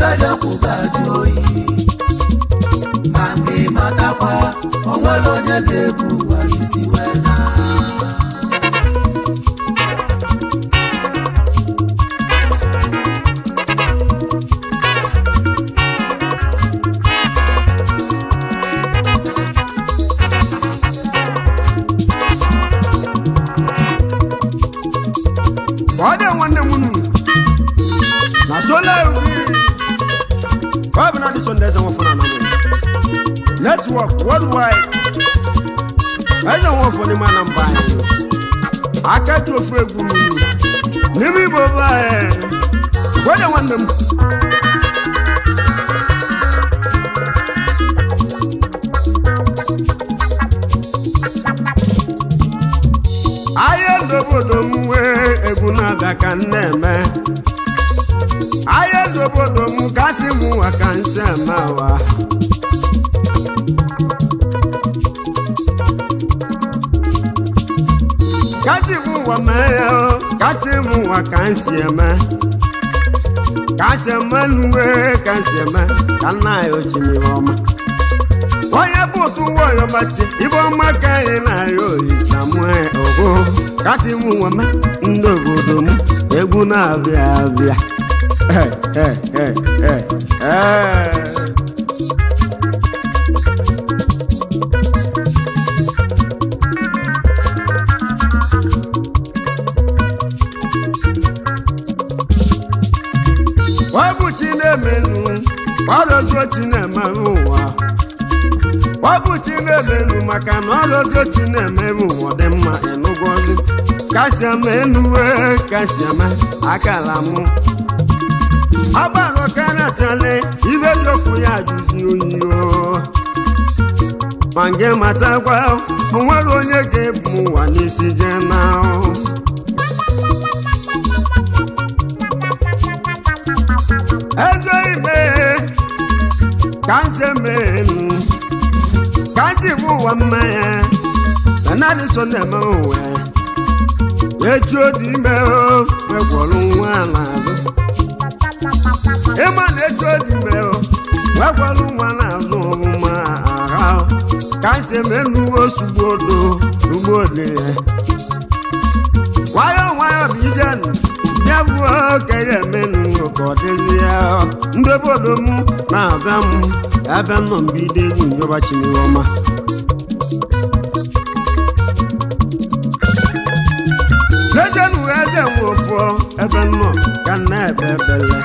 ifedia kwụgaji oyi ma nke matakwa onwere onye ga-ebu ụwa isi wee na Wade wande munu na sola Baba na this one there's one for na network worldwide. I don't want for the man I'm buying. I can't do a fake woman. Let me go buy. What I want them. I am the bottom way a gunada can name. I am the bottom Kasimu, I can say Mawa. Kasimu wa mayo, Kasimu wa kansiema. Kasiema nwe, Kasiema, kanayo chini wama. Waya butu woyo bachi, ibo makaye na yo isamwe ogo. Kasimu wa ma, ndogodomu, egu na abia. Wabu chine menu, warozo chine maruwa. Wabu chine menu, makano warozo chine menu, wadema enugozi. Kasiama enuwe, kasiama akalamu. Abaro kana sale, ibe doku ya juzi oyo. Mange matakwa, onwere onye ga-ebu ụwa n'isi jena. Ezo ibe, kanse menu, kansi bụ ụwa mmanya, kanadi so na-eme uwe. Echi odi ime o, mekwọrọ nwa n'azụ. Ema na-echo di meo, wegwalu nwa n'azụ ọmụma agha. Kanse menu osugbodo, ugbode. Wayo bijan, nyebu okeye menu kodezi ya. Ndebodo mu na abem, abem no mbide nyoba chimiwoma. Lejenu eze mwofo, ebe no, kana ebe bele.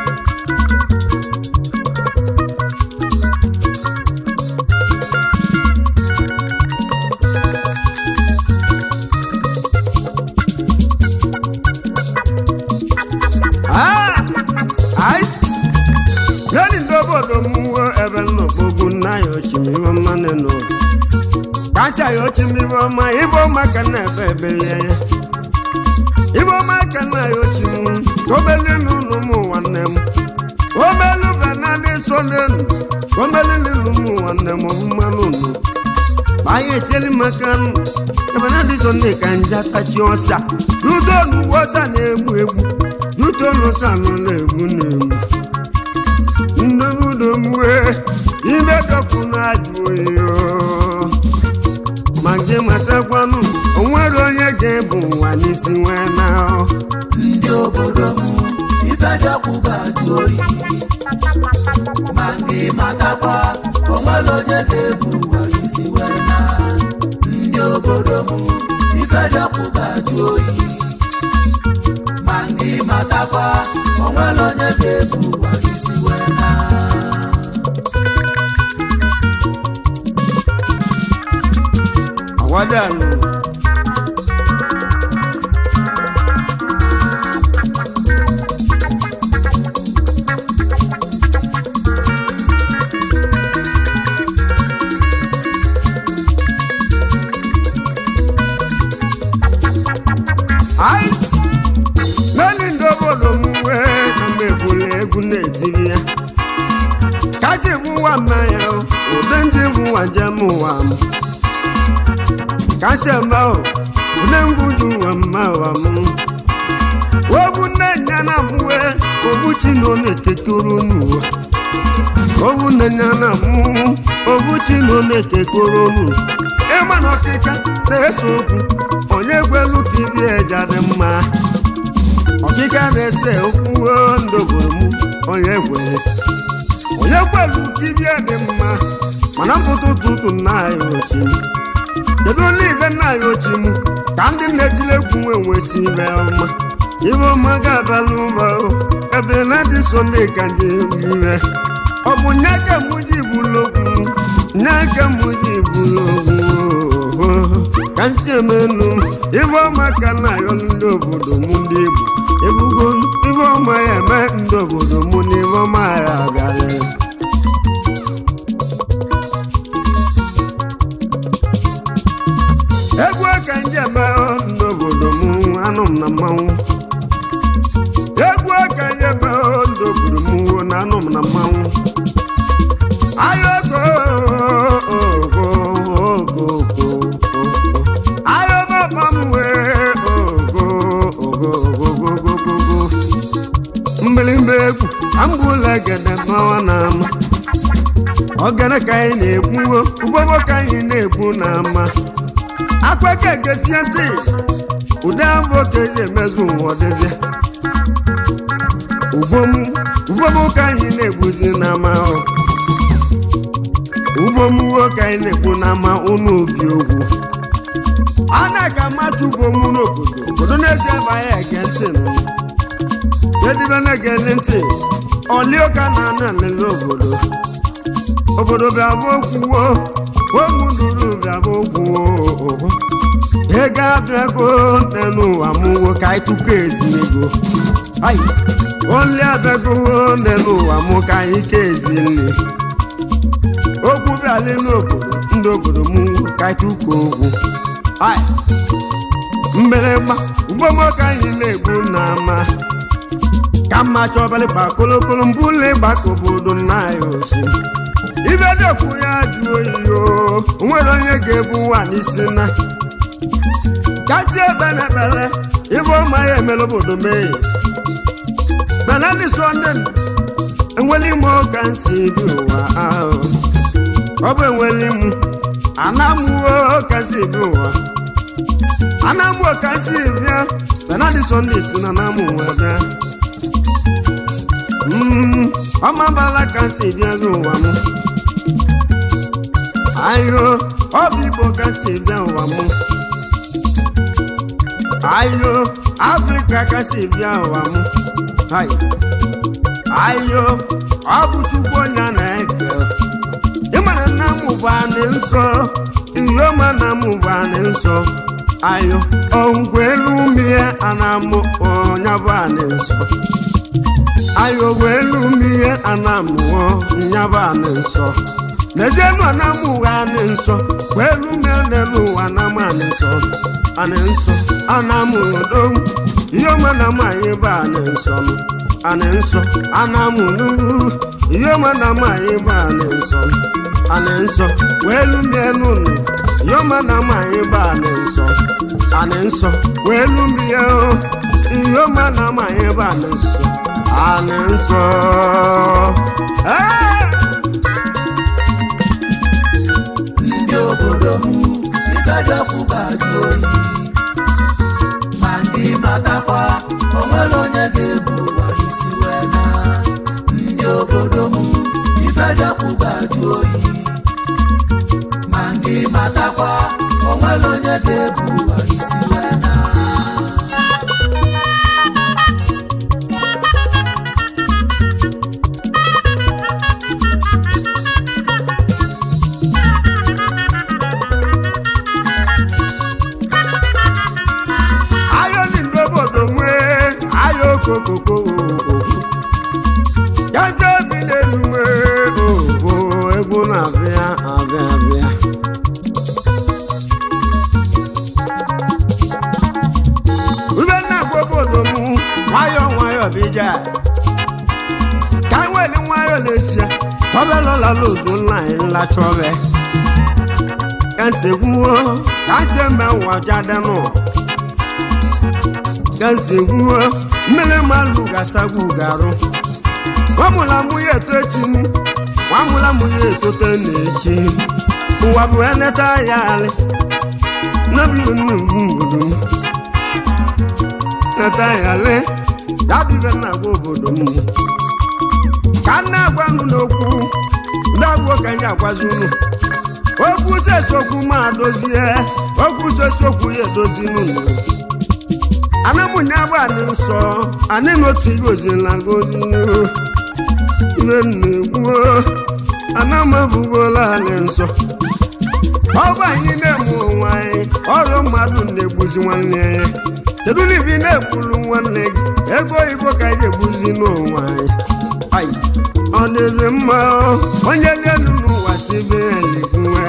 Ice. Yani ndobodo muwo ebe no bogu na yo chimiwo maneno. Kasha yo chimiwo ma ibo maka na ebele. Ibo maka na yo chimu. Kobele nunu mu wanem. Omelu benade solen. Kobele nunu wanem manunu. Baye cheli makan. Benade sonne kanja kachiosa. Dudo nuwosa na egbu. Dutono sanu na-egbu ndobudo mwe ibe dokuna ajuyo manje matakwanu onwere onye ga-ebu ụwa n'isi nwena ndị obodo m ifedia kwụgaji oyi ma nke matakwa onwere onye ga-ebu ụwa n'isi wee na ndị obodo m ifedia kwụgaji oyi mangi matakwa onwere onye ga-ebu ụwa isi wee na awadanu Ice. Nani ndobodo muwe ambebule kunetiria. Kasi muwa mayo, udenji muwa jamuwa. Kasi ambao, udengudu wa mawa mu. Wogu nenya na muwe, wogu chino neteturu nuwa. obu nenya na mụ obu chino na-ekekoronu ịma na ọkịka na-ese okwu onye gwelu ka ibi eja dị mma ọkịka na-ese okwu ndogoro mụ onye gwere onye gwelu ka ibi dị mma mana mpụta ụtụtụ nna anyị ochie kedu ole ibe nna anyị ochie mụ ka ndị na-etile egwu enwesi ibe ọma ibe ọma ga-abalị ụba ebe na dị sonde ka nje ire ọ bụ nye ka mụ ji bulokwu nye ka mụ ji bulokwu ka nsi emenu ibe ọma ka na-ayọ ndị obodo mụ ndị Igbo ebugo ibe ọma ya eme ndị obodo mụ na ibe ọma ya abịala egwu ka nje eme ndị obodo mụ anụ m na mmanwụ egwu ka nje eme ndị obodo mụ na anụ m na mmanwụ ayoko ayo baba m wee mgbirimgba egwu ambụla gede mawa na ama ogene ka anyị na-egbuwo ugbobo ka anyị na-egbu na ama akweke gesie ntị ụdị abụ ka eji emezu ụwa ọdịzie ugbobo ka anyị na-egbuzi na ama ugbomuwo ka anyị na-egbu na ama ụnụ obi ogwu a na-aka mmachu ugbomu n'obodo obodo n'ezie ebe anyị ege ntị nụ edibe na-egele ntị ọlịoka na-ana elele obodo bịabụ okwuwo omuduru bịabụ okwuwo ego abịago n'ụwa mụwo ka anyị tụkọ ezinigo oli abịago n'ụwa mụ ka anyị ka ezi nne okwu bịalị n'obodo ndị obodo mụ ka anyị tụkọ okwu mgbịrịgba ugbomo ka anyị na-egbu na ama ka mma chọbalị gba kolokolo mbụla ịgba ka obodo nna ya osi ibe dịokwu ya jụ oyi o nwere onye ga-ebu nwa n'isi na kasị ebe na ekpere ibe ọma ya emere obodo mee mana ndị sọnde enweli m ka nsi bi ụwa ahụ ọ bụ enweli m anamụo ka si bi ụwa anamụo ka si bịa mana ndị sọnde si na anamụ nwa bịa ọma bala ka si bịa n'ụwa m ayo ọ bụ Igbo ka si bịa ụwa m ayo Afrịka ka si bịa ụwa m ayo ọ bụ Chukwu onye na-eke ịmara nna m bụ anị nsọ ihe ọma na m bụ anị nsọ ayo ọgwụ elu mmiri anamụ onye bụ anị nsọ ayo welu miye anamụọ nyaba anị nsọ n'ezienu anamụ ụwa anị nsọ welu miye n'elu ụwa anamụ anị nsọ anamụ odowu ihe ọma na mụ anyị bụ anị nsọ anamụ n'uru ihe ọma na mụ anyị bụ anị nsọ welu miye n'ụlọ ihe ọma na mụ anyị bụ anị nsọ welu miye ihe ọma na mụ anyị bụ anị nsọ anị nsọ ndị obodo m ifedekwuba jụ oyi ma ndị matakwa onwere onye ga-ebu ụwa n'isi wee na ndị obodo m ifedekwuba jụ oyi ma ndị matakwa onwere onye ga-ebu ụwa n'isi wee na kokoko yaze bi n'elu egwu na-abịa abịa ube na-agba obodo m nwayọọ bija ka nweli nwayọọ n'ezie ọbelọlala ozu nna anyị nlachọbe ka nsegwuo ka nse mbe ụwa jadenụ ka nsegwuo mmiri mmalụ ga-asagbu garụ ọmụla mụ ya eto echi m nwamụla m ya etote na-echi ụwa bụ eneta ya alị n'obibi nnukwu obodo m neta ya alị ya bibe na-agwa obodo m ka m na-agwa unu n'okwu ndị abụọ ka anyị agwazi unu okwu sesokwu ma dozie okwu sesokwu ya edozi n'ụlọ anamụnye bụ anyị nsọ anyị n'otu igozila gozi ibe na-egbuo anamabụgola anyị nsọ ọ bụ anyị na-eme onwe anyị ọrụ mmadụ na-egbuzi nwanne ya kedu na ibi na-egbulu nwanne gị ego oyibo ka anyị egbuzi n'onwe anyị ọ dịzi mma onye lelu n'ụwa sibe eligwe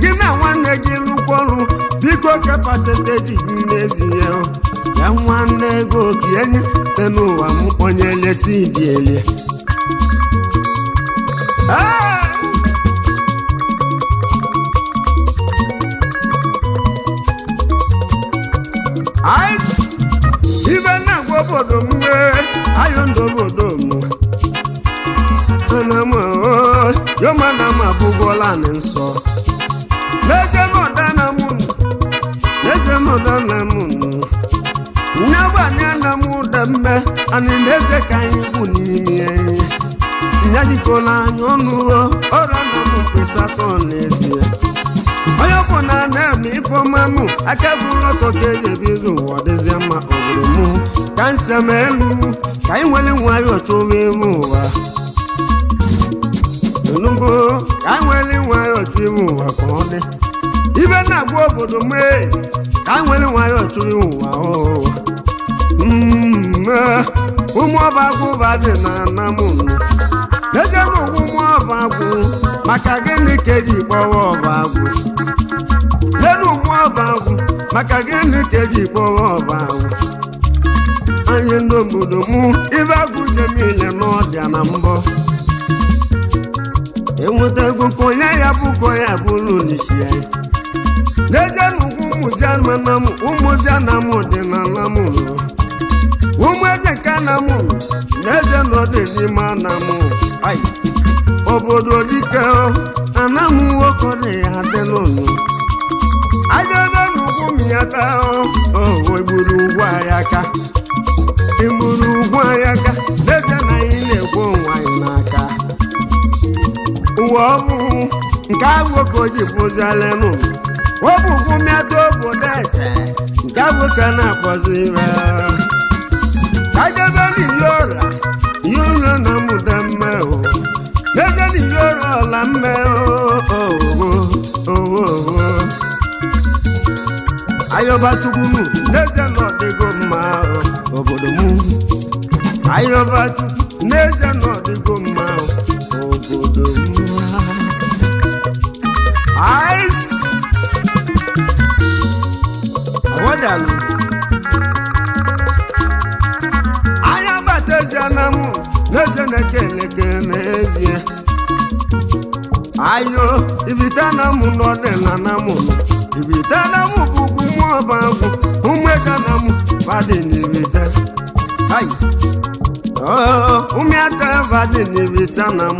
gị na nwanne gị lụkwa ọrụ biko kepasenteji gị n'ezie ya nwanne ego okenye te n'ụwa m onye lesi ibi elie ibe na-agwa obodo m ayo ndị obodo m yomana m abụgola anyị nsọ n'eze nọda na mụ nyabanye na m ụda mme anyị n'eze ka anyị bụ n'ime nyajikola anya ọnụ ọrụ na m mkpesa atọ n'ezie onye bụ na na-eme ifeọmanụ aka bụrụ ọtọ ka eji ebizi ụwa dịzie mma obodo m ka nsem elu ka anyị nwere nwayọọ chụwa ime ụwa enugo ka anyị nwere nwayọọ chụwa ime ụwa ka ọ dị ibe na-agwa obodo m ka anyị nwere nwayọọ chụwa ime ụwa ụmụ ọba agwụ ba dị na anamụnụ eze na ụgwụ ụmụ ọba agwụ maka gịnị ka eji kpọwa ọba agwụ lelu ụmụ ọba agwụ maka gịnị ka eji kpọwa ọba agwụ anyị ndị obodo mụ ibe agwụ jemile n'ọdịa na mbọ enweta ego ka onye ya bụ ka onye abụrụ n'isi ya n'ezie na ugwu ụmụzi anamụ dị na anamụ ụmụ eze nke anamụ na eze na ọ dị n'ime anamụ obodo dike anamụ nwoke dị ya dị n'ụlọ aja ebe na ugwu miyata egburu ugwu anyị aka egburu ugwu anyị aka n'eze na anyị na-ekwu onwe anyị n'aka ụwa ọ bụ nke nwoke o ji bụziala n'ụlọ ọ bụ ugwu mịata obodo eze nke nwoke na-akpọzi ire ajebe n'ihe ụra na mụda mmehụ n'eze n'ihe ụra ọla mmehụ ayọbatukwunu n'eze na ọdịgo mma obodo m ayọbatukwunu n'eze na ọdịgo mma obodo m awọdalụ anya bateziana m n'eze na-ekeleke n'ezie ayo ibitana m n'ọdịnala m ibitana m bụ ugwu mụ ọba agwụ ụmụegana m badị n'ibite ụmụaka badị n'ibitana m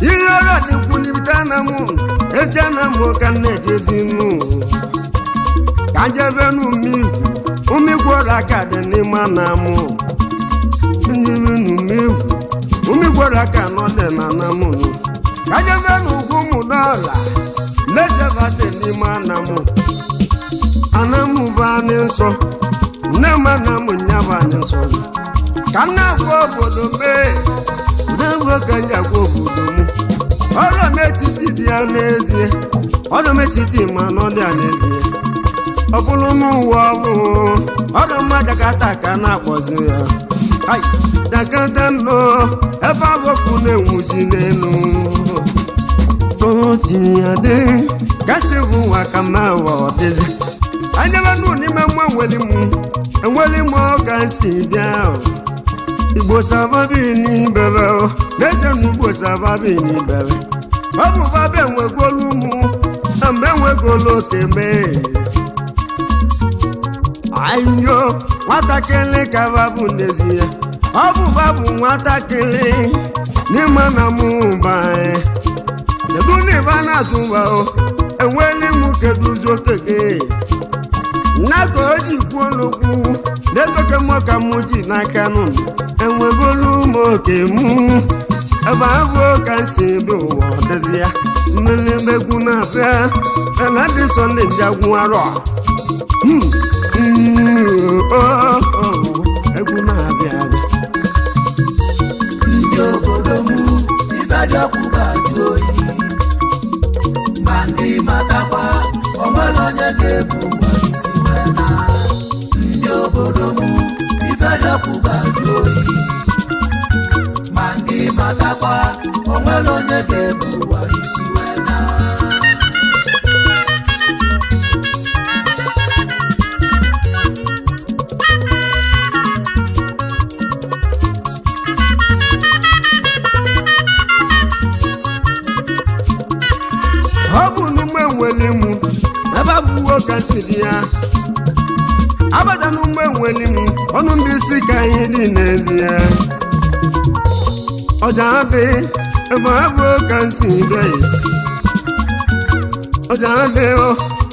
ihe ọrụ dịkwu n'ibitana m eziana m ka na-ejezi nụ ka njebe n'umigwu ọrụ aka dị n'ime ana m umigwu ọrụ aka n'ọdị na ana m ka njebe n'ugwu mụdọọla n'ezeba dị n'ime ana m bụ anyị nsọ nne m ana m nya bụ anyị nsọ ka m na-agwa obodo mee na-egwe ka m ji-agwa obodo m ọrụ m etiti dị ya n'ezie ọrụ m etiti ma na ọ dị ya n'ezie ọ bụrụ n'ụwa ọbụghụ ọrụ mmadụ kata ka na-akpọzi ya dakata nọ ebe agwọkwu na-enwuzi n'elu otinye ya dị kasị bụ ụwa ka mma ụwa ọdịzi anyebe nụ n'ime mma enweli m ọka si bịa igbo sababi n'ibebe n'eze na igbo sababi n'ibebe ọ bụ baba enwegolu ụmụ na mgbe enwegolu oke mee ayo nwatakịrị ka babụ n'ezie ọ bụ babụ nwatakịrị n'ime na mụba kedu na ịba na-atụba enweli m keduzi okeke nna ka o ji kwuo n'okwu na-egoke mụ ka mụ ji n'aka nụ enwegolu m oke mụ ebe abụ ka si ebe ụwa ọdịzi ya mmiri megwu na-abịa na ndị Sunday njagwu arọ egwu na-abịa abịa ndị obodo m ife dị ọkụ ga-ajụ oyi ma ndị matakwa onwere onye ga-ebu ụwa isi wee na ndị obodo m ife dị ọkụ ga-ajụ oyi ma ndị matakwa onwere onye ga-ebu ụwa isi wee na ọ bụ n'ume nwere mụ ebe abụwo ka si dị ya abata n'ume nwere mụ ọnụ ndị isi ka anyị dị n'ezie ọja adị ebe abụọ ka si bịa ọja adị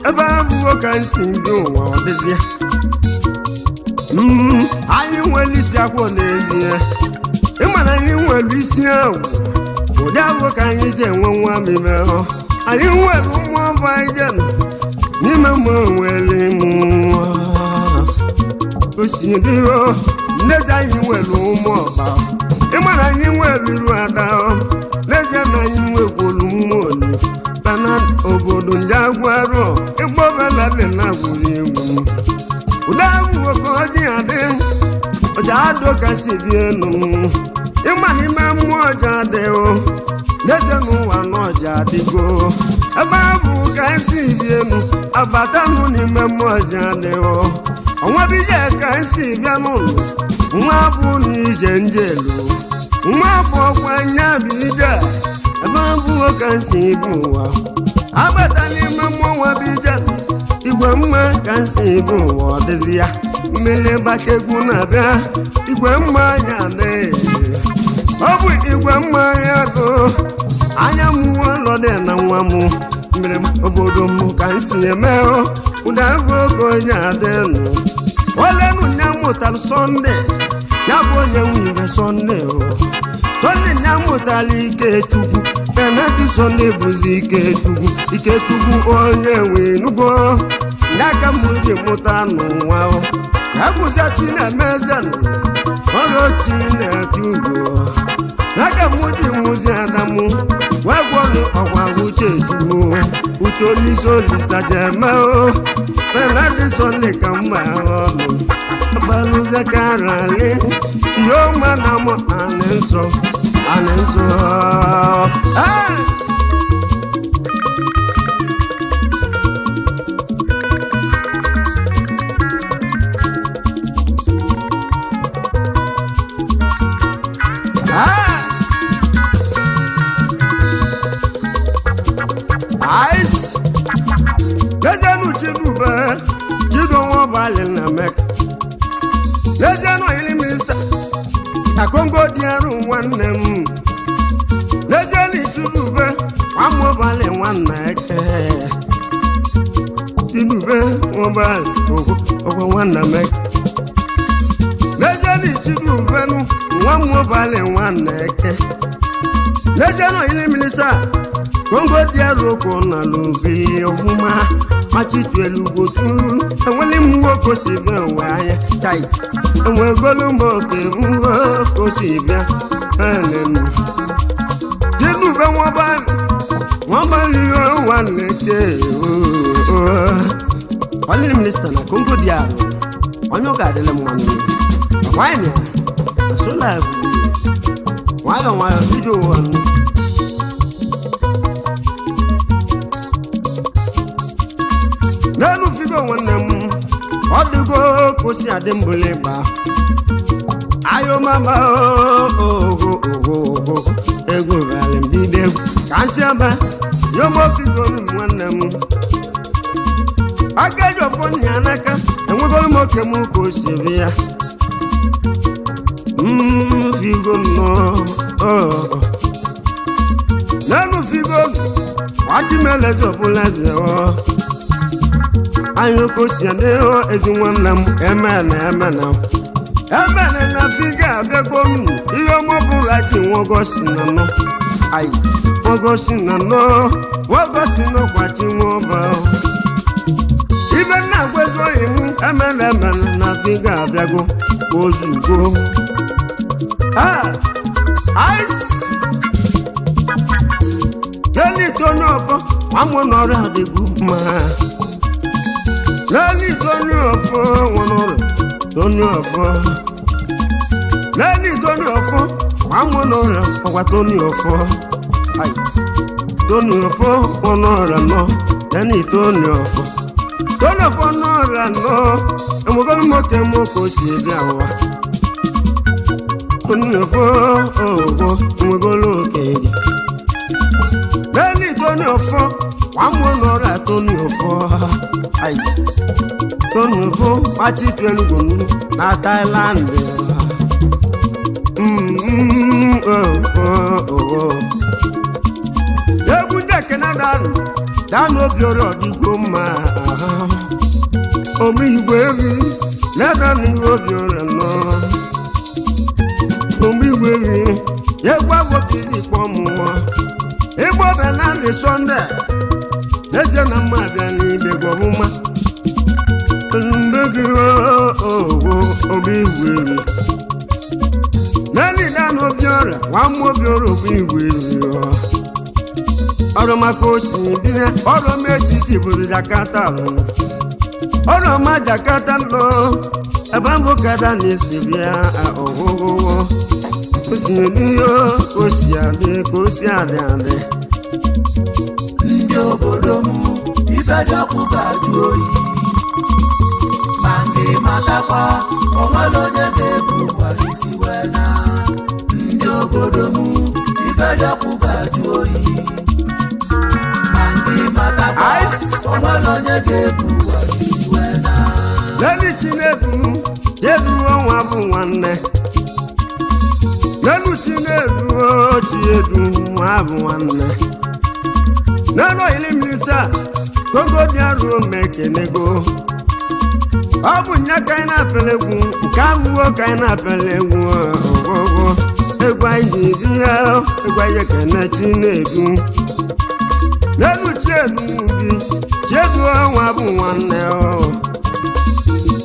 ebe abụọ ka si dị ụwa ọ dịzi ya anyị nwere isi akwụ n'ezie ịmana anyị nwere isi ahụ ụdị abụọ ka anyị ji enwe nwa mime anyị nwere ụmụ ọba ije n'ime mụ nwere mụ osimiri n'ezie anyị nwere ụmụ ọba ịmana anyị nwere iru ada n'ezie na anyị nwekwuru mmụọ mana obodo ndị agwarụ ịgba ọbala dị na-agwụrụ egwu ụdị agwụgo ka ọ ji adị ọja adụ ka si bie enu ịma n'ime mmụọ ọja adịghị n'ezie n'ụwa n'ọja adịgo ebe abụ ka esi bi enu abatanụ n'ime mmụọ ọja adịghị ọnwabije ka esi bịa n'ụlọ nwa bụ na ije njelu nwa bụ ọkwa nya bụ ije ebe abụọ ka esi bi ụwa abata n'ime mmụọ nwa bụ ije igwe mma ka esi bi ụwa ọ dịzi ya mmiri gbaka egwu na-abịa igwe mma ya adịghị ọ bụ igwe mma ya go anya mmụọ ụlọ dị na nwa m mmiri obodo m ka m si eme ụda afọ oge onye adịnụ olenu nya mụtara Sunday ya bụ onye nwere Sunday Sunday nya mụtara Ikechukwu penadi Sunday bụzi Ikechukwu onye nwe nugo n'aka m ji mụta n'ụwa agụza Chinemezenụ ọrụ Chinechugo n'aka m ji nwụzi Adamu wee gwọrọ ọgwa uche Olise Olisa jeme penadi Sunday ka mma ọnụ agbalụze karali ihe ọma na mụ anị nsọ lejenu Chinube jido nwa ọbalị na Mecca lejenu ili minista na Congo dịarụ nwanne m lejenu Chinube nwamụ ọbalị nwanna eke Chinube ọbalị ọgwọ nwanna Mecca lejenu Chinube nụ nwamụ ọbalị nwanna eke lejenu ili minista Congo dịarụ oko na lobi ọfụma machichuelu gotu enweli m nwoke si bịa ụwa anya tai enwegolu mgbe oke nwoke si bịa Chinube nwabalị nwanne ke onye minista na Congo dịarụ onye ọ ga-adịla mmanụ ọgwanyị na sola nwayọ ije ụwa n'elu figo nwanne m ọ dịgo kosi adị mbụli gba ayo mama ogo egwu rali mbido egwu ka nsị aba yomo figo nwanne m agaghị ọfọ ya n'aka enwegoro m oke m ka o si ri ya figo nọ nanu figo wachimele jọbụla zeo anyị okosiane ezi nwanne m emene na figa abịago m ihe ọmọbụla ji nwogosi na nọ ayi nwogosi na nọ nwogosi n'ọkwachi nwoba ibe nna gwezoghị m emene na figa abịago ozugbo ice lẹ́ni tó ní ọ̀fọ́ àwọn ọ̀rẹ́ àdìgún máa lẹ́ni tó ní ọ̀fọ́ àwọn ọ̀rẹ́ tó ní ọ̀fọ́ lẹ́ni tó ní ọ̀fọ́ àwọn ọ̀rẹ́ ọ̀wà tó ní ọ̀fọ́ tó ní ọ̀fọ́ wọn ọ̀rẹ́ náà lẹ́ni tó ní ọ̀fọ́ náà rẹ̀ náà ẹ̀mọ́gọ́lù mọ́kẹ́ mọ́ kò sí ibi àwa tó ní ọ̀fọ́ ọ̀wọ́ ẹ̀mọ́gọ́lù òkèèrè lẹ́ni tó ní ọ̀fọ́ wàá mú ọ̀nà tó ní ọ̀fọ́ àyè tó ní ọ̀fọ́ wàá ti tu ẹnugbòmù na Thailand egwu ndị Canada dánú obi ọrẹ ọdịgbo mma omi igwe eri lẹ́dánú obi ọrẹ nọ omi igwe eri egwu agwọkiri kpọ mụọ igbo benandị Sunday n'ezie na mma abịa n'ime gwọhụma mgbe gị obi igwe eri n'elu dánú obi ọrịa nwa mmụ obi ọrịa obi igwe eri ọrụ maka osi bịa ọrụ m etiti bụrụ Jakarta ọrụ ọma Jakarta nọ ebe mbụ kada na-esi bịa ọgwụgwọ osi bịa osi adị ka osi adị ndị obodo m ife dị ọkụ ga-ajụ oyi ma ndị matakwa onwere onye ga-ebu ụwa isi wee na ndị obodo m ife dị ọkụ ga-ajụ oyi onwere onye ga-ebu ụwa isi wee na lelu Chinedu jedu ọnwa bụ nwanne lelu Chinedu Chiedu nwa bụ nwanne lelu oyili minista Togo bịaruo mekenego ọ bụ nya ka anyị na-apịala egwu nke abụọ ka anyị na-apịala egwu ọgwụgwọ egwu anyị ji bịa egwu anyị ekene Chinedu lẹ́nu Chiedu bi Chiedu ọnwa bụ nwanne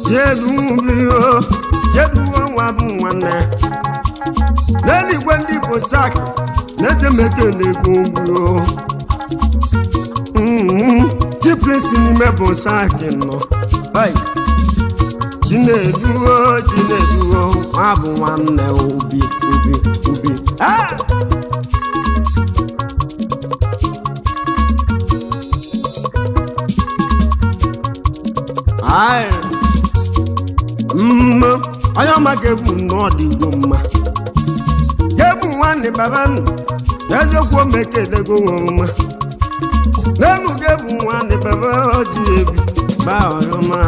Chiedu bi Chiedu ọnwa bụ nwanne lẹ́nu igwe ndị Bosak n'eze meke na-egwu ngwu Chiplesi n'ime Bosak nọ Chinedu nwa bụ nwanne obi onye ọma ga-egwu nnọọ dịgo mma ga-egwu nwanne baba nụ eziokwu omekelego nweọma n'elu ga-egwu nwanne baba ji ebi ba ọyọma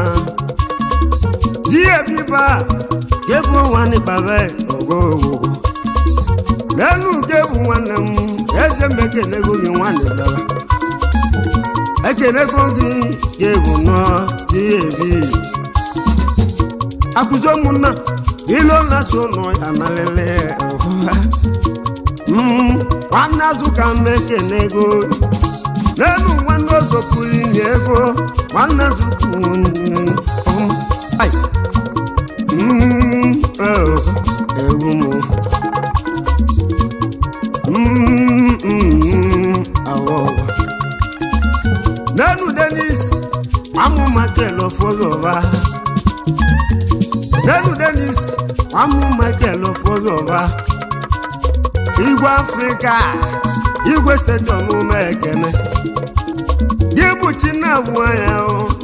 ji ebi ba ga-egwu nwanne baba ogogogo n'elu ga-egwu nwanne m eze mekelego gị nwanne baba ekelego gị ga-egwu nnọọ ji ebi akụzi ụmụnna ilo na-asụ nọ ya na lele nwanne azụ ka mmekene ego n'elu nwanne ọzọ pụrụ inye ego nwanne azụ ewu n'elu Denis amụ Michael Ofoloba n'elu Denis amụ Michael Ofoloba igwe Afrịka igwe stadiọm ekene gị bụ Chinabụ anya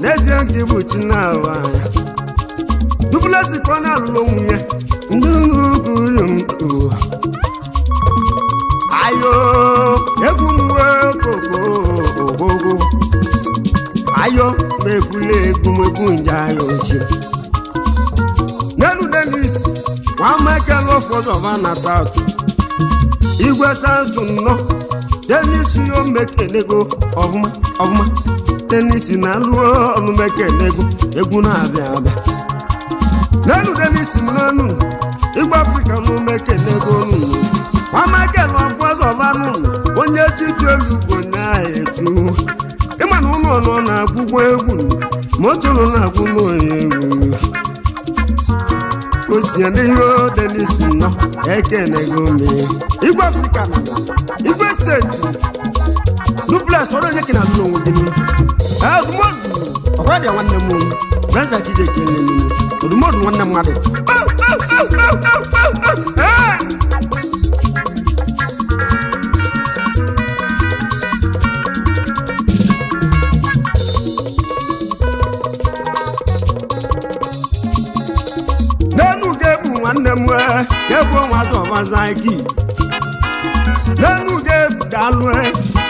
n'ezie gị bụ Chinabụ anya duplesi ka ọ na-alụlụ nwunye ndị ugwu ayo egwu mwe koko ogogo ayo mebule egwu nje ayo chi n'elu Denis nwa Michael ụfọdụ ọba na South igwe South nọ tenisi omekenego ọfụma tenisi na-alụ ọnụ mekenego egwu na-abịa abịa n'elu tenisi m n'ọnụ igwe Afrịka n'omekenego nụ nwa Michael ụfọdụ ọba nụ onye titi olugbo na-etu ịma na ụlọ nọ na-agwụgwọ egwu moto nọ na-agwụ n'onye egwu osianiyo denisi nọ ekenego me igwe Afrịka na igwe steeti duplex ọrụ onye kena lụrụ onwe gị ọdụmọdụ ọkwa dị nwanne m benza jide ekele m ọdụmọdụ nwanne mmadụ nwanne m egwu ọnwa dọbazaiki n'enu ga-ebu dalụ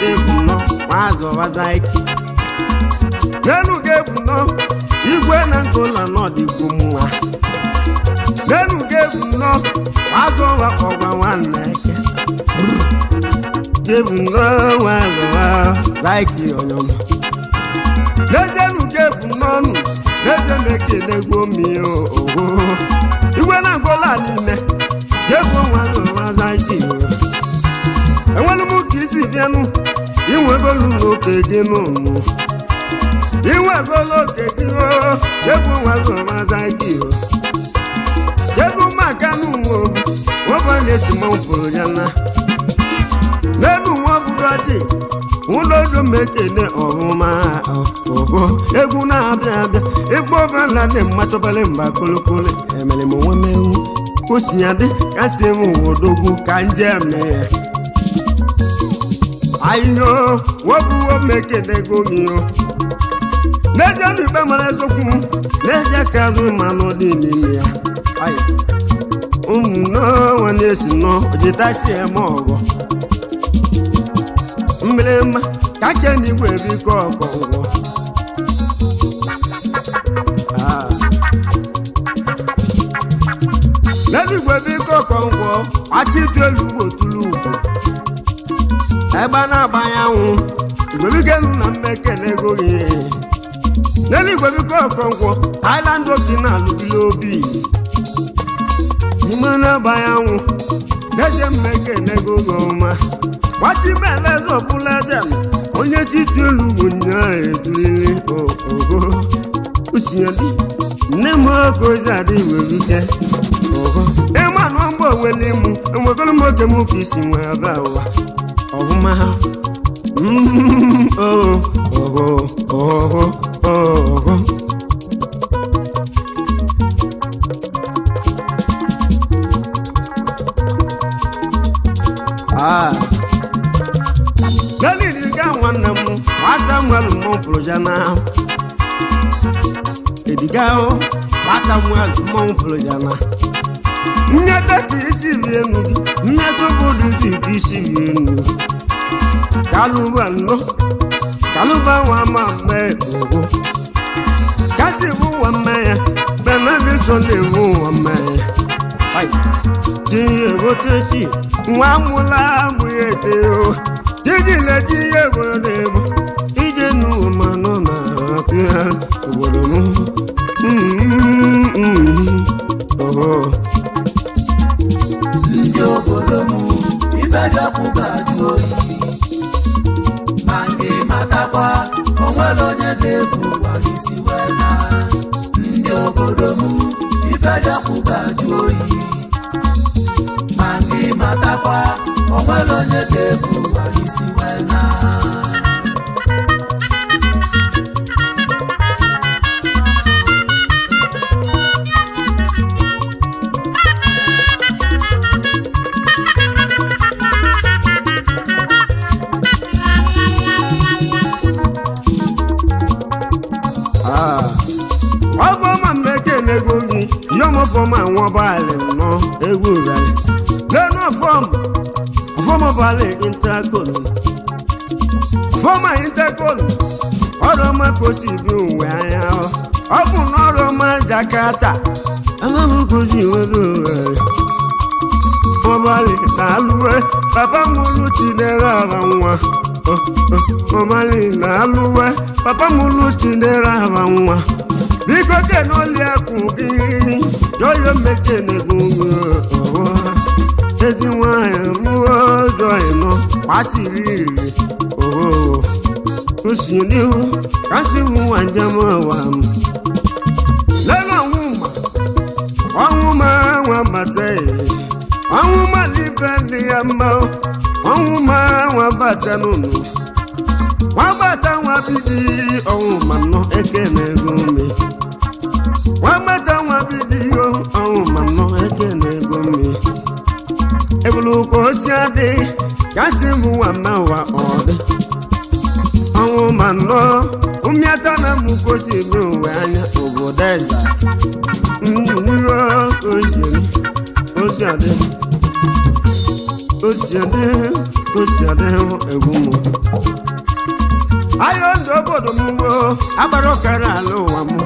egwu nọ mazọbazaiki n'enu ga-ebu nọ igwe na ngola n'ọdịgbo mma n'enu ga-ebu nọ mazọwa ọgwa nwanne eke ga-ebu nọ mazọbazaiki ọnyọma n'ezenu ga-ebu n'ọnụ n'eze mekelegwo mmiri oho igwe na ngola niile ga-ebu nwa zọbazaiki enwere m ka isi bịanụ inwegolu n'oke gị n'ụnụ inwegolu oke gị jebu nwa zọbazaiki jebu maka n'ụmụ nwoke na-esi mọpụrụ ya na n'elu nwa obodo dị ụlọdo mekene ọhụma ọhụ egwu na-abịa abịa ịgba ọbụla dị mmachọbara mba kolokolo emere m onwe m ewu kwụsị ya dị kasị m odogwu ka njem ya ayo wobuwo mekenego gị n'ezie na ikpe mara eziokwu n'ezie ka azụ mmanụ dị n'ime ya ụmụnọnwa na-esi nọ ojitasi eme ọgọ mmerema ka kenigwe biko ọkọngwọ n'eluigwe biko ọkọngwọ achịtụ elu ugbo tụrụ ugbo ebe na-agba anyanwụ igwebikenu na mmekenego gị n'eluigwe biko ọkọngwọ Thailand oki na-alụbili obi n'ime na-agba anyanwụ n'ezie mmekenego gị ọma gbachimeleze ọbụladem onye titi elu ugbo nyaa edulili ogo usinyedi nne m oke ozi adị iwerike ogo ịmanụ mgbe onwele mụ enwegolu m oke m ka isi nwe ebe ụwa ọfụma ha ogo galili ga nwanne m Samuel mọpụrụ ya na ediga Samuel mọpụrụ ya na nnyeta ka isi rie enu gị nnyeta obodo dị ka isi rie enu kaluba nwa ma mee ogo kasi bụ nwa mme ya Benediction na-ewu nwa mme ya tinye botechi nwa mụla abụghị ete ijile ji ihe obodo ebo ije n'ụwa manọ na apịa obodo ndị obodo m ife dọkwụba jụ oyi ma nke matakwa onwere onye ga-ebu ụwa n'isi wee na ndị obodo m ife dọkwụba jụ oyi ma nke matakwa onwere onye ga-ebu ụwa n'isi wee na Fọm àwọn baálé nọ egwu rẹ̀ lẹ́nu fọm baálé intakolu fọmà intakolu ọ̀rọ̀ ọmọ kò sì bí òwe anya ọ bụ n'ọrụ ọmọ Jakarta amamukoji wewe Omali naluwe papa mulu tinera banwa Omali naluwe papa mulu tinera banwa Biko ke no lia kugi Joyo mekene gungu Ezi waya muo joino Pasiri Kusiniu Kasi muanjama wamu Lela wuma wambate Wuma libendi yamba Wuma wambate nunu Wambata wabidi Wuma no ekene gumi Wambata wabidi Wuma no ekene gumi Ebulu kosiade Kasimu wamawa ode Wuma no Umiata na mukosi miwe anya Obodeza Osiade egumo Ayo ndo bodo muwo abaro kara lo wamu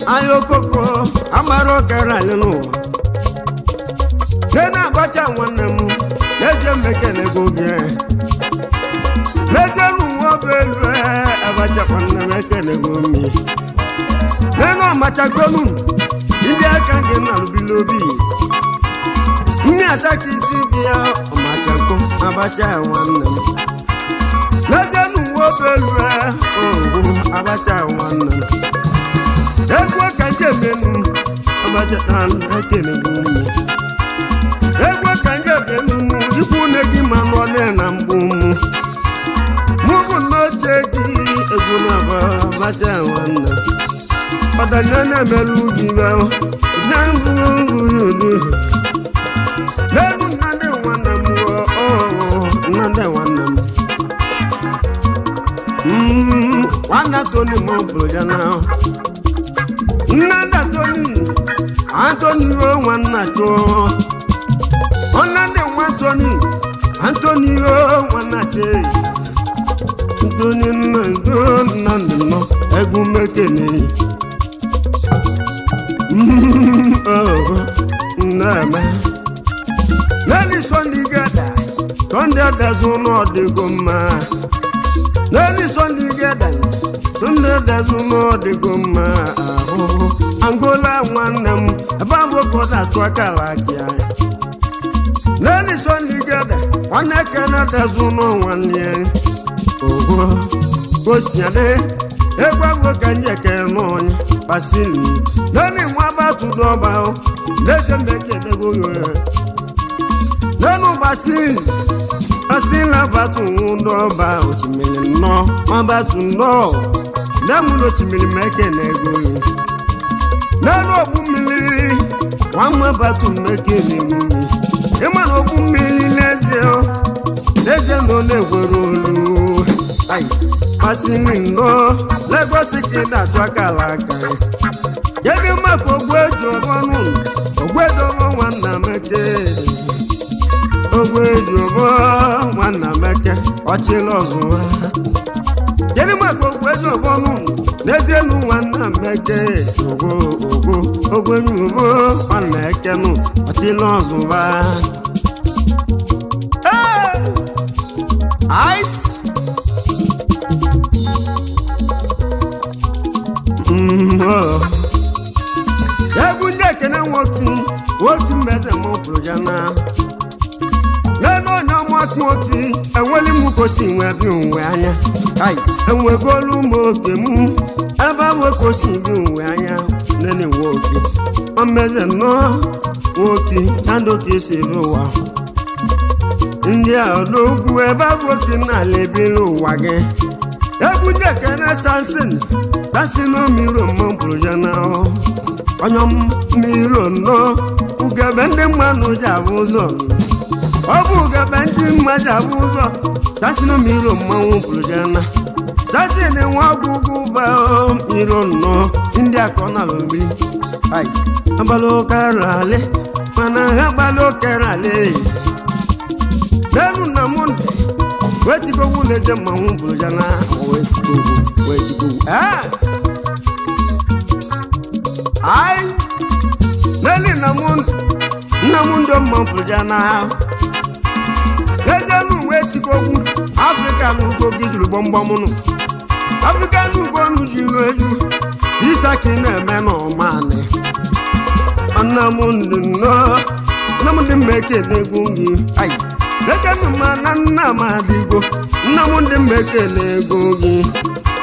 Ayo koko abaro kara lo Nena bacha wanemu leze mekene goge Leze nuwo belwe abacha wanemu mekene gomi Neno machagonu Ibi aka nge na lubilobi Nni ataki zibia Omachako abacha wannem Lezenu wobelwe abacha wannem Egwe kanje menu Abacha ekene gumi Egwe kanje menu Ikune gi manone na mbumu Mugu noche gi Egwe naba abacha wannem Padanyana melugi bao Nambu yulu Nenu nande wanamu Nande wanamu Wanda Tony Mompro jana Nanda Tony Anthony o wanato Onande Tony Anthony o wanache Tony nando Egumekene Nama Nani sondi gada Sonde dazuno de goma Nani sondi gada Sonde dazuno de goma Angola wanam Ababo koda twakala kia Nani sondi gada Wana kana dazuno wanye Kosiade Egwa wakanje kenonye Basili Nani mwabatu doba Leze mbeke negoyo Nanu basili Basila batu doba Ochimili no Mwabatu no Namuno chimili meke negoyo Nanu obumili Wamwabatu meke negoyo Eman obumili lezeo Leze no negorolu Ay Basili no Legosi kida twakalaka Yegi mako ogwejo bonu Ogwejo bo wana meke Ogwejo bo wana meke Ochilozuwa Yegi mako ogwejo bonu Nezenu wana meke Ogwejo bo wana meke nu Ochilozuwa Ice Egunde kene woki mbeze mo projana Neno na woki enweli mu kosi nwe bi nwe anya ai enwe golu mo kemu aba wo kosi bi nwe anya nene woki omeze no woki tando kisi rowa India logu eba woki na lebi rowa ge Egunde kene sansin Tasino miro mo projana Onyom miro no Ugebende manu javuzo Obu ugebende manu javuzo Tasino miro mo projana Tasine wagugu ba miro no India kona lombi Ay Abalo karale Mana abalo karale Nenu na monde Weti go wuleze mo projana Weti go Ah ai neli namundo mmanfụja na ha n'ezienu uwe tikogwu Africa n'ugbo gị juru gbọmgbọm nụ Africa n'ugbo nụ juru eju isaki na-eme n'ọmanị Nnamdị mmeke na-egwu gị ai lekenu ma na nna amadigo Nnamdị mmeke na-egwu gị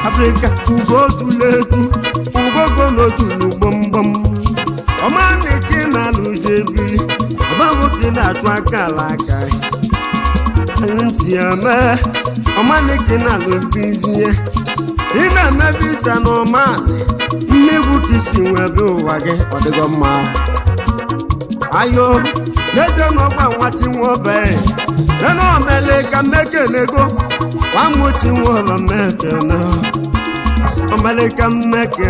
Africa ugo tuleku ugogo n'otulu gbọmgbọm ọmanị gị na-alụzi ebili ọgbanwoke na-achụ aka ala aka si eme ọmanị gị na-alụbizie ị na-emebi isa n'ọmanị mmegwu ka isi nwebe ụwa gị ọ dịgo mma ayo n'ezie n'ọgba nwati nwobe ena omele ka mmekenego nwamuti nwoba mmekene omele ka mmeke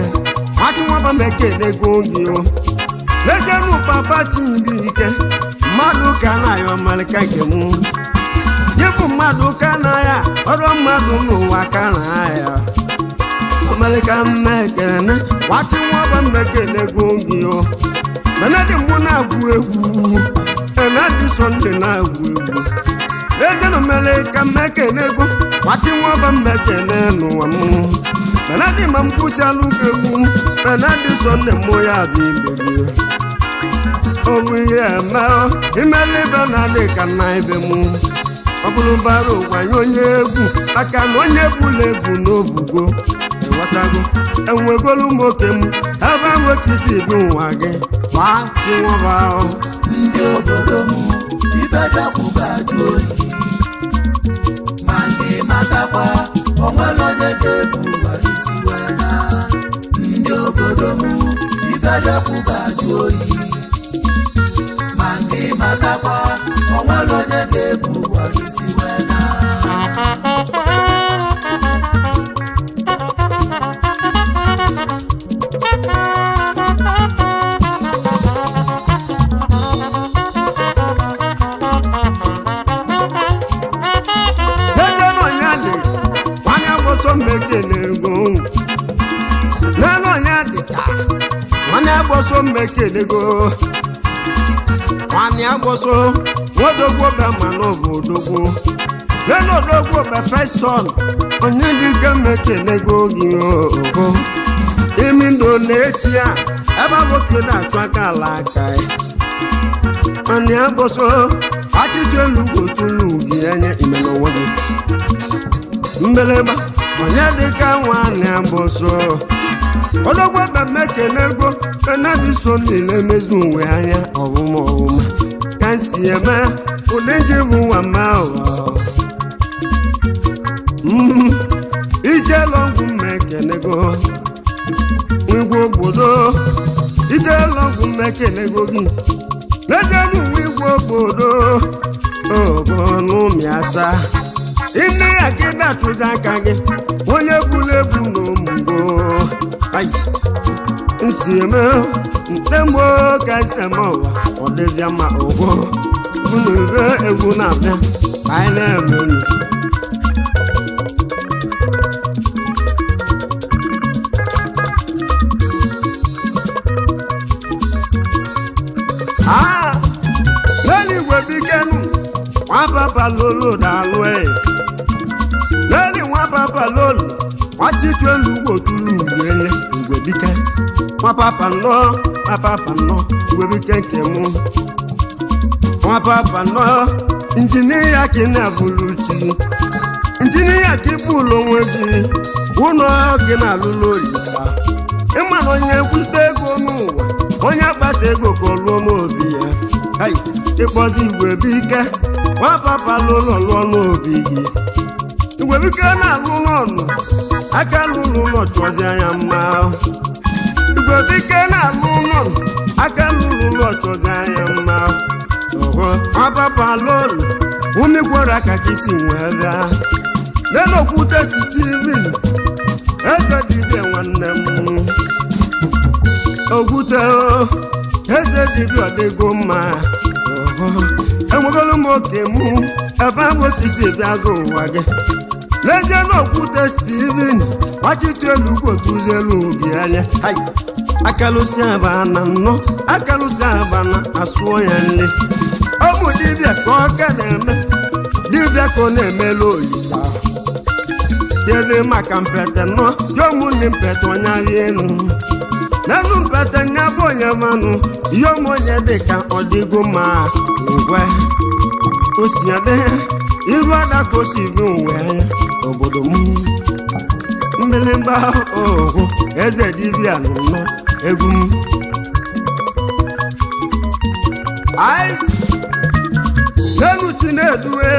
nwati nwoba mmekenego gị n'ezie n'ụpapa timbike mmadụ ka na-ayọ ọmalịka nke mụ yịbụ mmadụ ka na-aya ọrụ mmadụ n'ụwa ka na-aya ọmalịka mmekene nwati nwoba mmekenego gị Benadi mụ na-agwụ egwu Benadi Sunday na-agwụ egwu n'ezie na omele ka mmekene ego nwati nwoba mmekene n'ụwa mụ Benadi ma m kwụsịalụ egwu Benadi Sunday mụ ya bụ ibebi owu ihe eme imele Benadi ka na ibe mụ ọ bụrụ bara ụgwanye onye egwu maka na onye bụla egwu n'obugo ewetago enwegolu m oke m ebe nwoke isi bi ụwa gị nwati nwoba ndị obodo m ife dakwụba ajụ oyi ma ndị matakwa onwere onye ga-ebu ụwa isi wee na ndị obodo m ife dakwụba ajụ oyi ma ndị matakwa onwere onye ga-ebu ụwa isi wee na Agboso mmekenego nwanyị agboso nwodogwo be ma n'obodogwo n'odogwo be feson onye dịga mmekenego gị oho imi ndo na-eti a ebe nwoke na-achụ aka ala aka nwanyị agboso achịcha elugbo tulu gị anya ime n'onwe gị mbeleba onye dịka nwanyị agboso odogwo be mmekenego Benadi Sunday na-emezu onwe anya ọvụma ka nsi eme ụdị nji bụ nwa ma ụwa ijelọgwụ mmekenego nwigwe obodo ijelọgwụ mmekenego gị n'ezienụ nwa igwe obodo ogonụmịasa nne ya gị na-achụzi aka gị onye bụla ebu n'omugo nsi eme ntemgbo ka isi eme ụwa ọ dịzịa mma ụgwọ unu ube egwu na-abịa anyị na-eme unu n'eluigwe bikenu nwapapa lolo daalụ n'elu nwapapa lolo nwachitu elu ugbo tulu ugwele igwe bike nwapapa nọ igwebike nke mụ nwapapa nọ injinia ka ị na-abụrụ chi injinia ka ịbụ ụlọ onwe gị ụlọ gị na-alụlụ olisa ịma na onye kwute ego n'ụwa onye akpata ego ka ọ lụọ n'obi ya ịkpọzi igwebike nwapapa lụlọ lụọ n'obi gị igwebike na-alụ n'ọnụ aka lụlụ ụlọ chọzi anya mma igwebike na-alụ ụlọ aka lụlụ ụlọ chọzi anya mma nwapapa lụlụ umigworo aka ka isi nwee bịa n'okwute Steven eze dibịa nwanne m okwute eze dibịa ọdịgo mma enwegolu m oke mụ ebe ahụ osisi bịago ụwa gị n'ezie n'okwute Steven gbachite elu ugbo tụzielu gị anya akalusi abana no akalusi abana asuo ya nle omu dibia ko ka na-eme dibia ko na-eme loisa yele maka mpete no yomu ni mpete onyari enu nanu mpete nyabo nyamanu yomu onye dịka ọdịgo ma ngwe osiade ibada ko si bi nwe obodo mu mbelemba oho eze dibia no egwu m ice nenu tinedue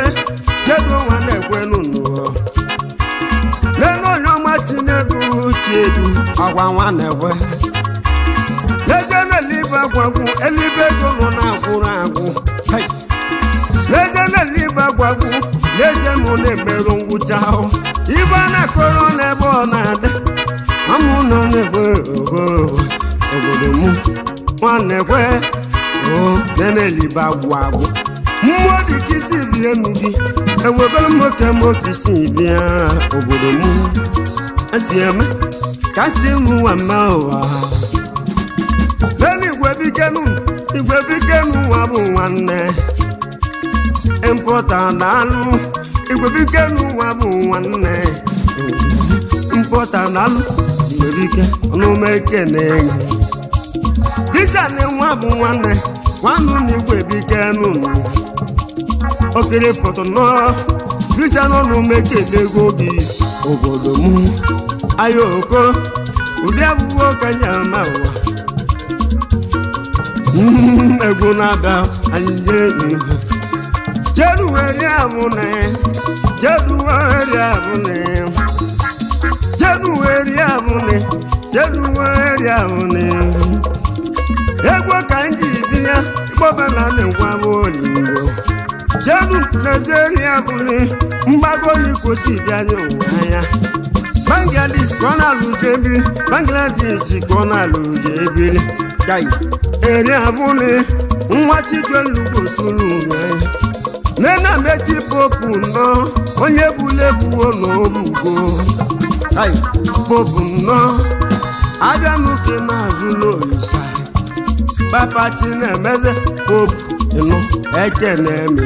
kedu nwa na-ekwenu no nenu nyoma tinedu tiedu agwa nwa na-ekwe leze na liba gwagwu elibe ego nọ na-agwụrụ agwụ leze na liba gwagwu leze nọ na-emerụ ngwụcha ahụ ibe na-akọrọ n'ebe ọ na-adị amụ nọ n'ebe obodo m nwanne kwe nenelibe agwụ agwụ mmụọ dị ka isi bie enu gị enwebere nwoke nwoke isi bịa obodo m esi eme ka si mụ nwa mma ụwa n'eluigwe bikenu nwa bụ nwanne impọta na-alụ igwe bikenu nwa bụ nwanne impọta na-alụ igwe bike ọnụmeke na-enye dizani nwa bụ nwanne nwannu na igwe bikenu okere pọtọ nọ dizani ọnụmeke na-ego gị obodo m ayoko ụdị abụghị ọkanya ma ụwa egwu na-abịa anyị jee January abụne egwu ka ndị bịa gbọbala na-egwa bụ oligbo Nigeria abụne mgbagolikosi bịanye ụwa anya Bangladesh ka ọ na-alụjebi Bangladesh ka ọ na-alụjebiri eri abụne nwa chikelugbo tụrụ anya nena mechi popu nọ onye bulebuo n'obugo popu nọ abịa n'uke na-azụ n'olisa papa chinemeze popu ịnụ eke na-eme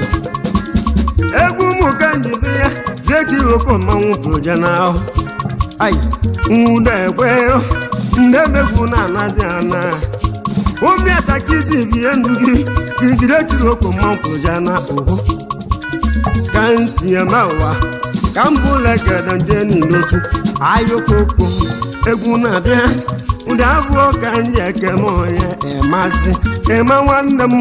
egwu mụka njibi ya jekiroko mmanwụ proje n'ahụ nwude ekwe ndị emegwu na-anazi ana omi atakisi bie ndu gị gidire tiroko mmanwụ proje na oho ka nsi eme ụwa ka mbụ legede ndị n'otu ayokoko egwu na-abịa ụdị abụọ ka ndị ekeme onye emasị ema nwanne m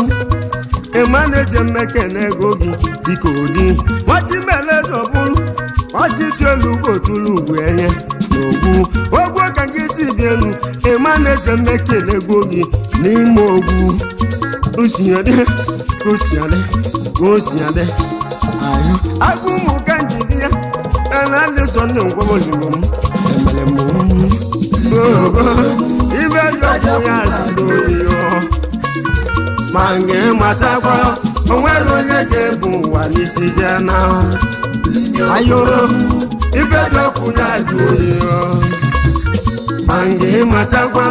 ema na-eje mmeke n'ego gị dịka odi nwachimeleobụrụ ọchịtiolugbo tụrụ ugwu enye n'ogwu ogwu ka gị si bi elu ema na-eje mmeke n'ego gị n'ime ogwu osinyade agụ ụmụ ka njidi ya na-adịsọ ndị ngwaboligbo m emere m ibe jọbụ ya jụrụ ma nge matakwa onwere onye ga-ebu ụwa n'isi bịa na ayo ibe jọbụ ya jụrụ ma nge matakwa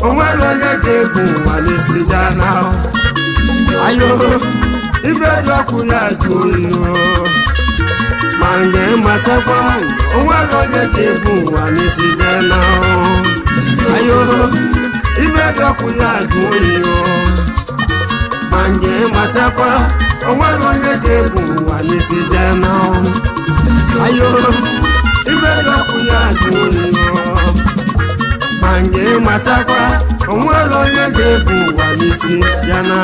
onwere onye ga-ebu ụwa n'isi bịa na ayo ibe jọbụ ya jụrụ ma nge matakwa onwere onye ga-ebu ụwa n'isi bịa na ayo ibe jọbụ ya jụrụ ma nge matakwa onwere onye ga-ebu ụwa n'isi bịa na ayo ibe jọbụ ya jụrụ ma nge matakwa onwere onye ga-ebu ụwa n'isi bịa na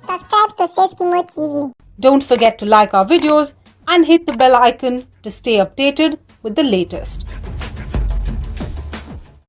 Subscribe to Seskimo TV. Don't forget to like our videos and hit the bell icon to stay updated with the latest.